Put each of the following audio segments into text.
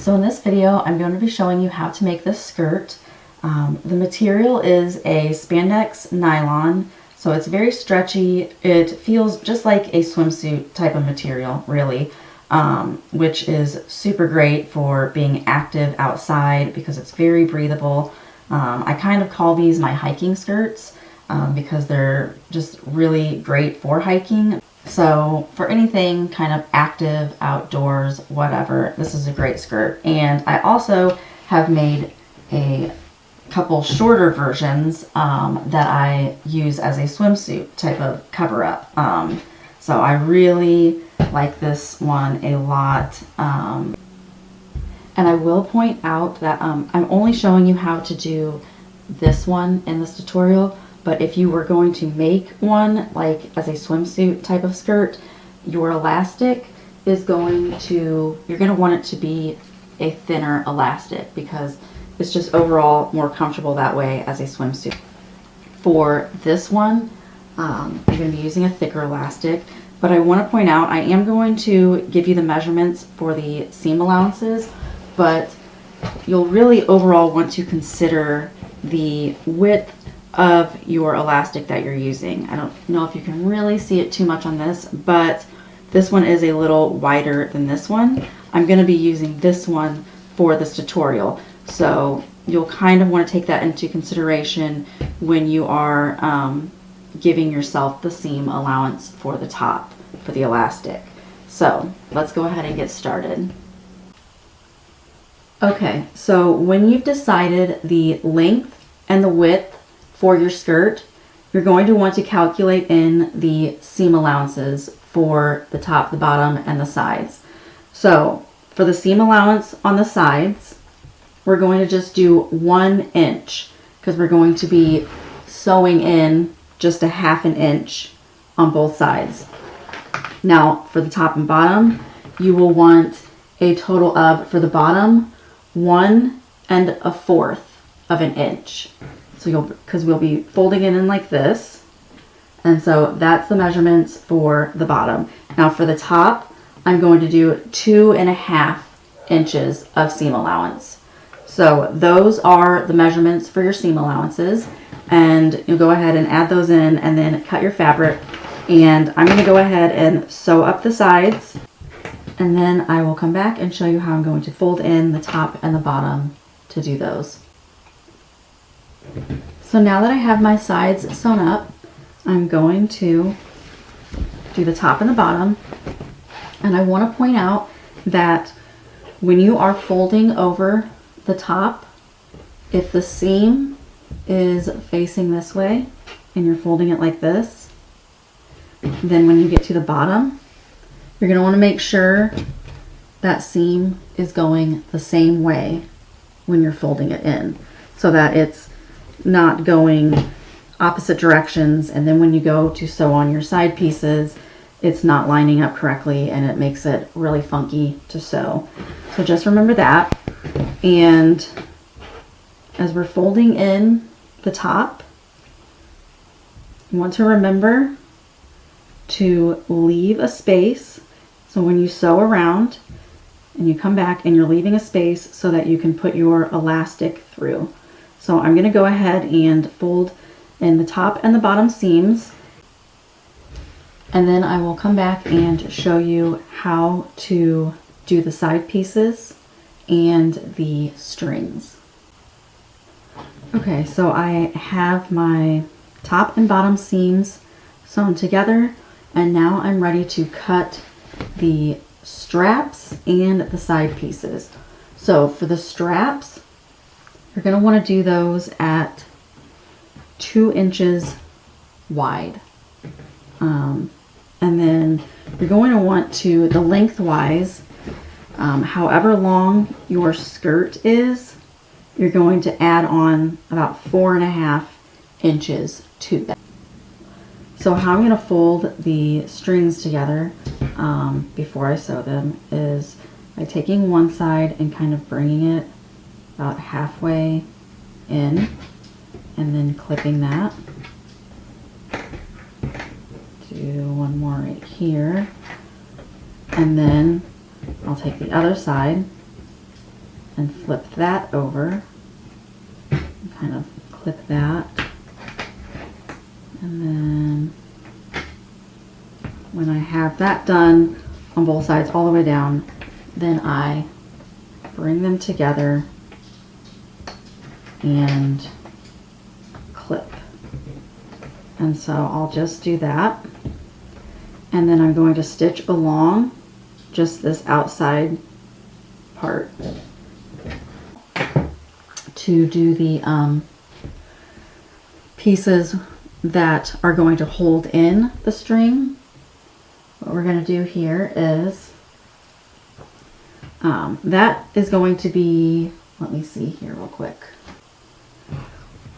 So in this video, I'm going to be showing you how to make this skirt. The material is a spandex nylon, so it's very stretchy. It feels just like a swimsuit type of material, really, which is super great for being active outside because it's very breathable. I kind of call these my hiking skirts because they're just really great for hiking. So for anything kind of active, outdoors, whatever, this is a great skirt. And I also have made a couple shorter versions that I use as a swimsuit type of cover up. So I really like this one a lot. And I will point out that I'm only showing you how to do this one in this tutorial. But if you were going to make one like as a swimsuit type of skirt, your elastic is going to, you're going to want it to be a thinner elastic because it's just overall more comfortable that way as a swimsuit. For this one, I'm going to be using a thicker elastic, but I want to point out I am going to give you the measurements for the seam allowances, but you'll really overall want to consider the width of your elastic that you're using. I don't know if you can really see it too much on this, but this one is a little wider than this one. I'm going to be using this one for this tutorial, so you'll kind of want to take that into consideration when you are giving yourself the seam allowance for the top for the elastic. So let's go ahead and get started. Okay, so when you've decided the length and the width for your skirt, you're going to want to calculate in the seam allowances for the top, the bottom, and the sides. So for the seam allowance on the sides, we're going to just do 1 inch because we're going to be sewing in just a 1/2 inch on both sides. Now for the top and bottom, you will want a total of, for the bottom, 1 1/4 of an inch. So because we'll be folding it in like this. And so that's the measurements for the bottom. Now for the top, I'm going to do 2.5 inches of seam allowance. So those are the measurements for your seam allowances. And you'll go ahead and add those in and then cut your fabric. And I'm going to go ahead and sew up the sides. And then I will come back and show you how I'm going to fold in the top and the bottom to do those. So now that I have my sides sewn up, I'm going to do the top and the bottom. And I want to point out that when you are folding over the top, if the seam is facing this way and you're folding it like this, then when you get to the bottom, you're going to want to make sure that seam is going the same way when you're folding it in, so that it's not going opposite directions, and then when you go to sew on your side pieces, it's not lining up correctly and it makes it really funky to sew. So just remember that. And as we're folding in the top, you want to remember to leave a space. So when you sew around and you come back and you're leaving a space so that you can put your elastic through. So I'm going to go ahead and fold in the top and the bottom seams, and then I will come back and show you how to do the side pieces and the strings. Okay, so I have my top and bottom seams sewn together, and now I'm ready to cut the straps and the side pieces. So for the straps, you're going to want to do those at 2 inches wide. And then you're going to want to, the lengthwise, however long your skirt is, you're going to add on about 4.5 inches to that. So how I'm going to fold the strings together before I sew them is by taking one side and kind of bringing it about halfway in and then clipping that. Do one more right here, and then I'll take the other side and flip that over. And kind of clip that. And then when I have that done on both sides all the way down, then I bring them together and clip. And so I'll just do that. And then I'm going to stitch along just this outside part to do the pieces that are going to hold in the string. What we're going to do here is that is going to be, let me see here real quick,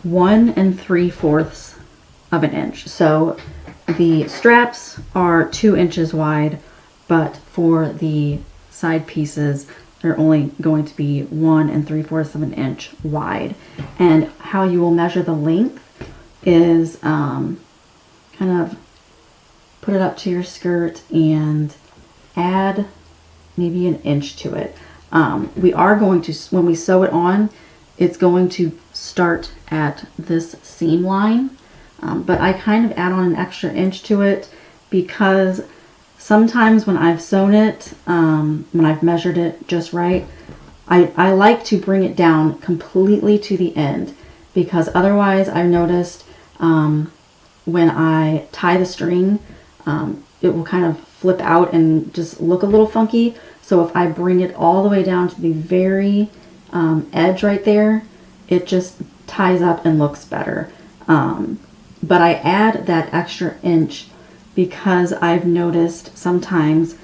1 3/4 of an inch. So the straps are 2 inches wide, but for the side pieces they're only going to be 1 3/4 of an inch wide. And how you will measure the length is kind of put it up to your skirt and add maybe an inch to it. We are going to, when we sew it on, it's going to start at this seam line, but I kind of add on an extra inch to it because sometimes when I've sewn it, when I've measured it just right, I like to bring it down completely to the end, because otherwise I've noticed when I tie the string, it will kind of flip out and just look a little funky. So if I bring it all the way down to the very edge right there, it just ties up and looks better. But I add that extra inch because I've noticed sometimes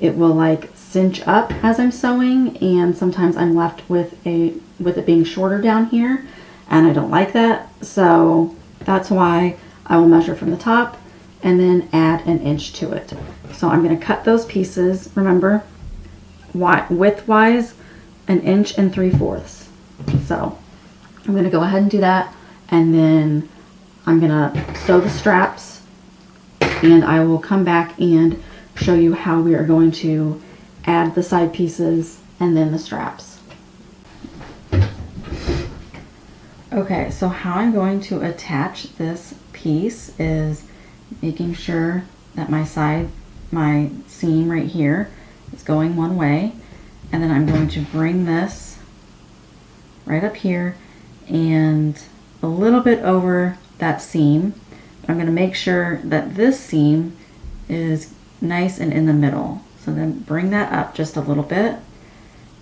it will like cinch up as I'm sewing, and sometimes I'm left with it being shorter down here, and I don't like that. So that's why I will measure from the top and then add an inch to it. So I'm going to cut those pieces, remember, width-wise, 1 3/4 inches. So I'm going to go ahead and do that, and then I'm going to sew the straps, and I will come back and show you how we are going to add the side pieces and then the straps. Okay, so how I'm going to attach this piece is making sure that my seam right here is going one way, and then I'm going to bring this right up here and a little bit over that seam. I'm going to make sure that this seam is nice and in the middle. So then bring that up just a little bit,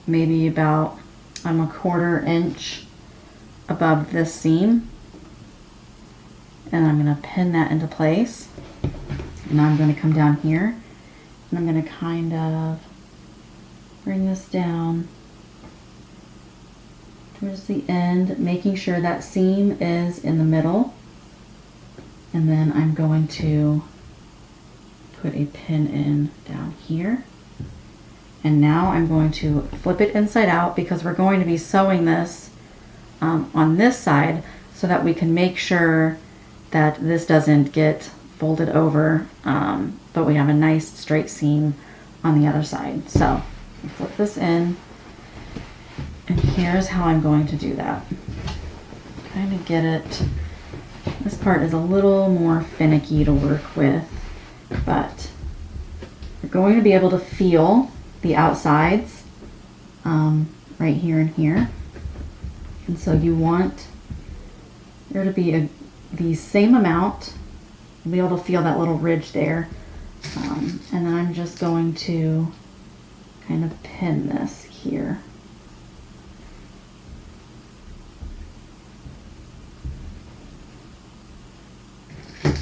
maybe about 1/4 inch above this seam, and I'm going to pin that into place. Now I'm going to come down here and I'm going to kind of bring this down towards the end, making sure that seam is in the middle, and then I'm going to put a pin in down here. And now I'm going to flip it inside out because we're going to be sewing this on this side so that we can make sure that this doesn't get folded over, but we have a nice straight seam on the other side. So flip this in, and here's how I'm going to do that. Kind of get it. This part is a little more finicky to work with, but you're going to be able to feel the outsides right here and here. And so you want there to be the same amount. You'll be able to feel that little ridge there. And then I'm just going to kind of pin this here. I'm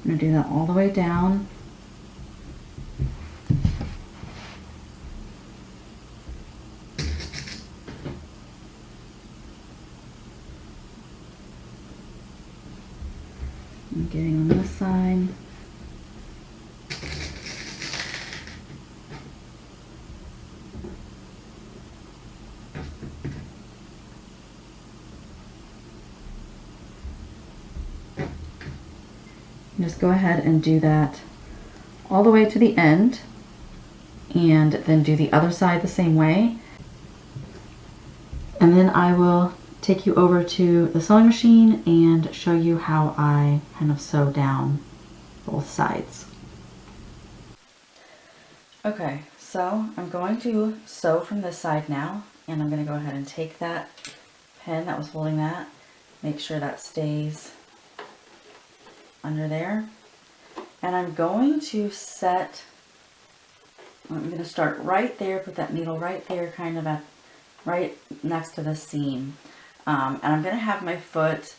going to do that all the way down. I'm getting on this side. Just go ahead and do that all the way to the end, and then do the other side the same way. And then I will take you over to the sewing machine and show you how I kind of sew down both sides. Okay, so I'm going to sew from this side now, and I'm going to go ahead and take that pin that was holding that, make sure that stays under there, and I'm going to I'm going to start right there, put that needle right there, kind of right next to the seam. And I'm going to have my foot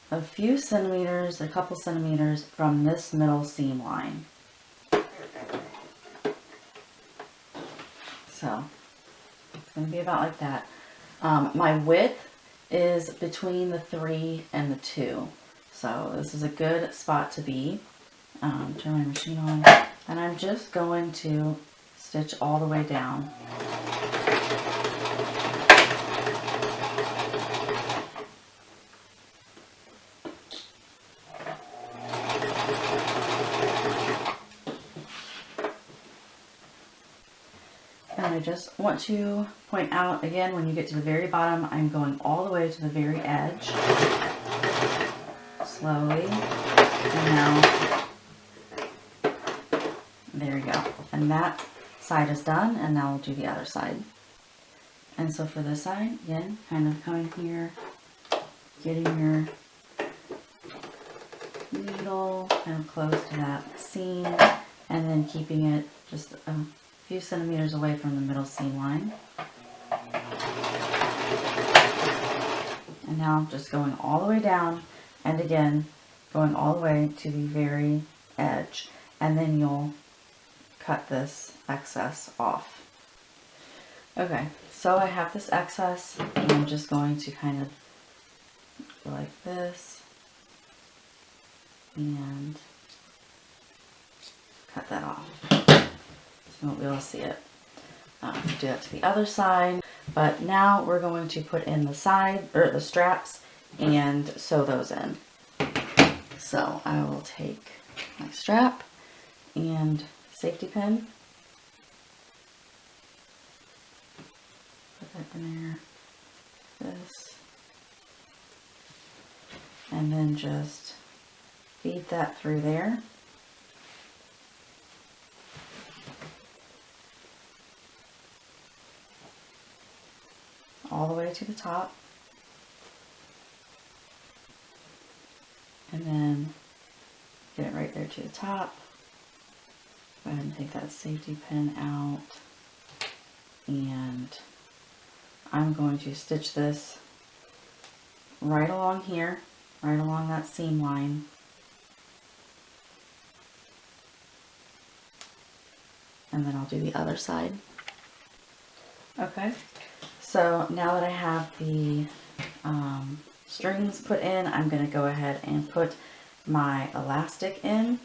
a few centimeters, a couple centimeters from this middle seam line. So it's going to be about like that. My width is between the 3 and the 2. So this is a good spot to be. Turn my machine on, and I'm just going to stitch all the way down. And I just want to point out again, when you get to the very bottom, I'm going all the way to the very edge, slowly, and now, there you go. And that side is done, and now we'll do the other side. And so for this side, again, kind of coming here, getting your needle kind of close to that seam, and then keeping it just a few centimeters away from the middle seam line. And now just going all the way down, and again going all the way to the very edge, and then you'll cut this excess off. Okay, so I have this excess, and I'm just going to kind of go like this and cut that off. So you won't be able to see it. Do that to the other side, but now we're going to put in the side, or the straps, and sew those in. So I will take my strap and safety pin, put that in there, this, and then just feed that through there. All the way to the top, and then get it right there to the top. Go ahead and take that safety pin out, and I'm going to stitch this right along here, right along that seam line. And then I'll do the other side. Okay. So now that I have the strings put in, I'm going to go ahead and put my elastic in,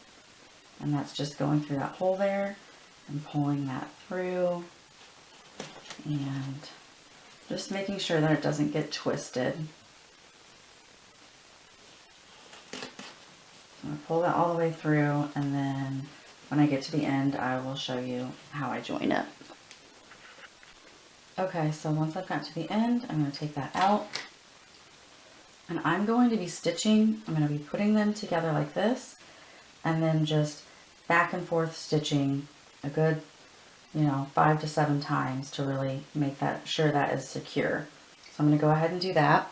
and that's just going through that hole there and pulling that through, and just making sure that it doesn't get twisted. So I'm going to pull that all the way through, and then when I get to the end, I will show you how I join it. Okay, so once I've got to the end, I'm going to take that out, and I'm going to be stitching. I'm going to be putting them together like this, and then just back and forth stitching a good, 5 to 7 times to really make sure that is secure. So I'm going to go ahead and do that.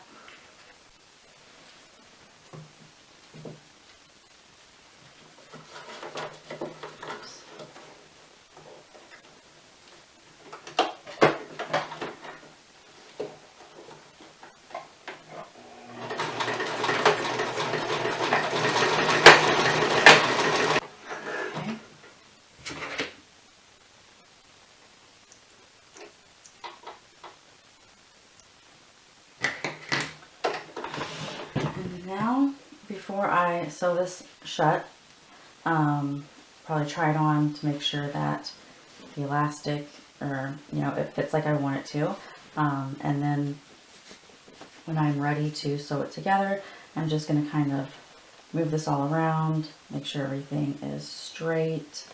Now, before I sew this shut, probably try it on to make sure that the elastic, or it fits like I want it to. And then when I'm ready to sew it together, I'm just going to kind of move this all around, make sure everything is straight.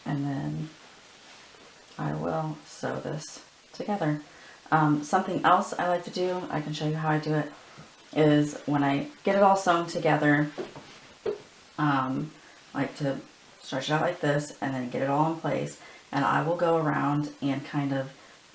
and then I will sew this together. Something else I like to do, I can show you how I do it, is when I get it all sewn together, I like to stretch it out like this and then get it all in place, and I will go around and kind of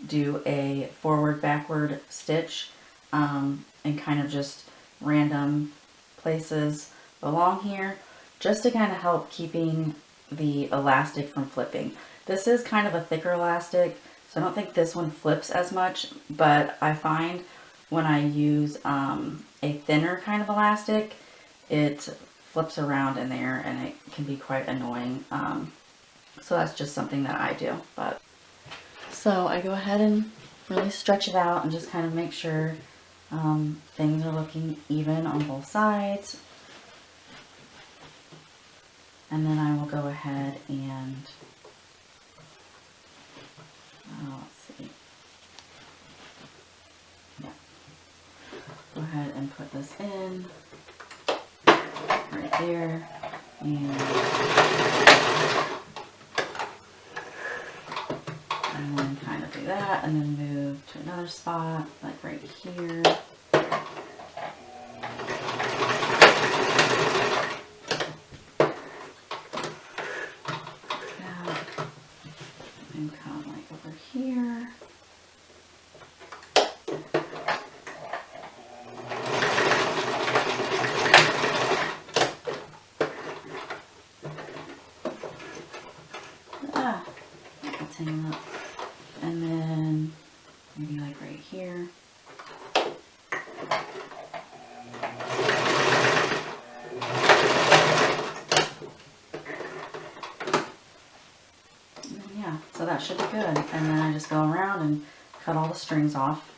do a forward backward stitch and kind of just random places along here just to kind of help keeping the elastic from flipping. This is kind of a thicker elastic, so I don't think this one flips as much, but I find when I use a thinner kind of elastic, it flips around in there and it can be quite annoying. So that's just something that I do. But so I go ahead and really stretch it out and just kind of make sure things are looking even on both sides. And then I will go ahead and, let's see, yeah, go ahead and put this in right there, and then kind of do that, and then move to another spot, like right here. And come like over here. That's hanging up. And then maybe like right here. So that should be good. And then I just go around and cut all the strings off.